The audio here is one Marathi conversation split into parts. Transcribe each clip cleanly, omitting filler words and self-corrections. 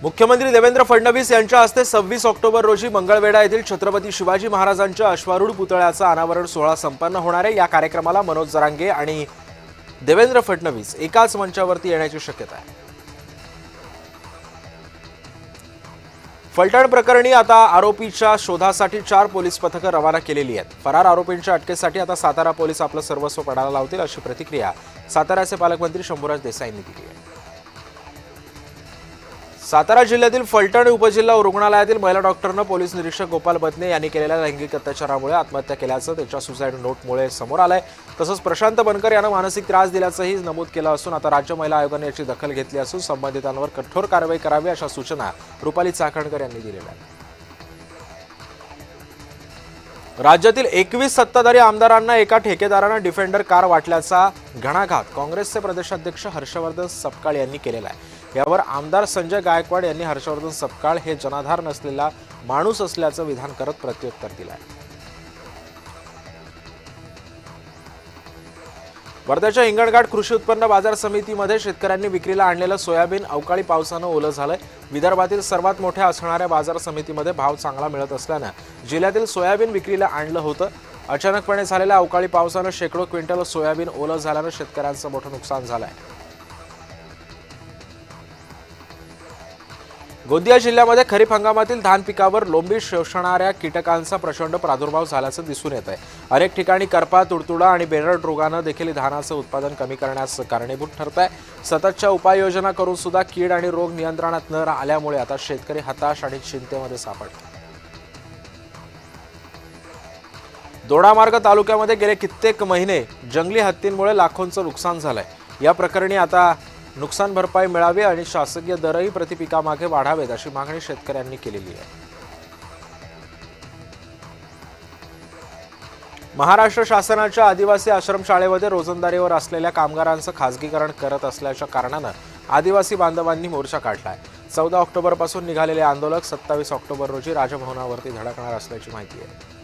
मुख्यमंत्री देवेंद्र फडणवीस यांच्या हस्ते 26 ऑक्टोबर रोजी मंगळवेढा येथील छत्रपती शिवाजी महाराजांच्या अश्वारूढ पुतळ्याचा अनावरण सोहळा संपन्न होणार आहे। या कार्यक्रमाला मनोज जरांगे आणि देवेंद्र फडणवीस एकाच मंचावरती येण्याची शक्यता आहे। फलटण प्रकरणी आता आरोपीच्या शोधासाठी 4 पोलीस पथकं रवाना केलेली आहेत। फरार आरोपींच्या अटकेसाठी आता सातारा पोलीस आपलं सर्वस्व पणाला लावतील अशी प्रतिक्रिया साताऱ्याचे पालकमंत्री शंभूराज देसाईंनी दिली आहे। सातारा जिल्ह्यातील फलटण उपजिल्हा रुग्णालयातील महिला डॉक्टरनं पोलीस निरीक्षक गोपाल बदने यांनी केलेल्या लैंगिक अत्याचारामुळे आत्महत्या केल्याचं त्याच्या सुसाईड नोटमुळे समोर आलंय। तसंच प्रशांत बनकर यांना मानसिक त्रास दिल्याचंही नमूद केलं असून आता राज्य महिला आयोगाने याची दखल घेतली असून संबंधितांवर कठोर कारवाई करावी अशा सूचना रुपाली चाकणकर यांनी दिलेल्या आहेत। राज्यातील 21 सत्ताधारी आमदारांना एका ठेकेदारानं डिफेंडर कार वाटल्याचा घणाघात काँग्रेसचे प्रदेशाध्यक्ष हर्षवर्धन सपकाळ यांनी केलेला आहे। यावर आमदार संजय गायकवाड यांनी हर्षवर्धन सपकाळ हे जनाधार नसलेला माणूस असल्याचं विधान करत प्रत्युत्तर दिलं आहे। वर्ध्याच्या हिंगणघाट कृषी उत्पन्न बाजार समितीमध्ये शेतकऱ्यांनी विक्रीला आणलेलं सोयाबीन अवकाळी पावसानं ओलं झालंय। विदर्भातील सर्वात मोठ्या असणाऱ्या बाजार समितीमध्ये भाव चांगला मिळत असल्यानं जिल्ह्यातील सोयाबीन विक्रीला आणलं होतं। अचानकपणे झालेल्या अवकाळी पावसानं शेकडो क्विंटल सोयाबीन ओलं झाल्यानं शेतकऱ्यांचं मोठं नुकसान झालंय। गोंदिया जिल्ह्यामध्ये खरीप हंगामातील धान पिकावर लोंबी शोषणाऱ्या कीटकांचा प्रचंड प्रादुर्भाव झाल्याचं दिसून येत आहे। अनेक ठिकाणी करपा, तुडतुडा आणि बेरड रोगानं देखील धानाचं उत्पादन कमी करण्यास कारणीभूत ठरत आहे। सततच्या उपाययोजना करून सुद्धा कीड आणि रोग नियंत्रणात न आल्यामुळे आता शेतकरी हताश आणि चिंतेमध्ये सापडले। दोडामार्ग तालुक्यामध्ये गेले कित्येक महिने जंगली हत्तींमुळे लाखोंचं नुकसान झालंय। या प्रकरणी आता नुकसान भरपाई मिळावी आणि शासकीय दरही प्रतिपिकामागे वाढावेत अशी मागणी शेतकऱ्यांनी केलेली आहे। महाराष्ट्र शासनाच्या आदिवासी आश्रमशाळेमध्ये रोजंदारीवर असलेल्या कामगारांचं खासगीकरण करत असल्याच्या कारणानं आदिवासी बांधवांनी मोर्चा काढलाय। 14 ऑक्टोबरपासून निघालेले आंदोलक 27 ऑक्टोबर रोजी राजभवनावरती धडकणार असल्याची माहिती आहे।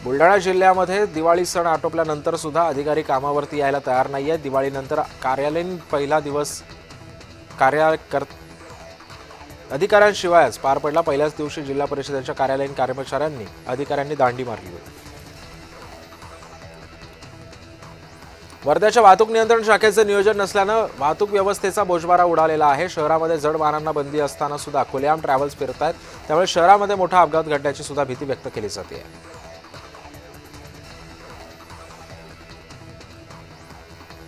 बुलढाणा जिल्ह्यामध्ये दिवाळी सण आटोपल्यानंतर सुद्धा अधिकारी कामावरती यायला तयार नाहीये। दिवाळीनंतर कार्यालयीन पहिला दिवस अधिकाऱ्यांशिवायच पार पडला। पहिल्याच दिवशी जिल्हा परिषदेच्या कार्यालयीन कर्मचाऱ्यांनी अधिकाऱ्यांनी दांडी मारली होती। वर्ध्याच्या वाहतूक नियंत्रण शाखेचे नियोजन नसल्यानं वाहतूक व्यवस्थेचा बोजबारा उडालेला आहे। शहरामध्ये जड वाहनांना बंदी असताना सुद्धा खुलेआम ट्रॅव्हल्स फिरत आहेत, त्यामुळे शहरामध्ये मोठा अपघात घडण्याची सुद्धा भीती व्यक्त केली जाते।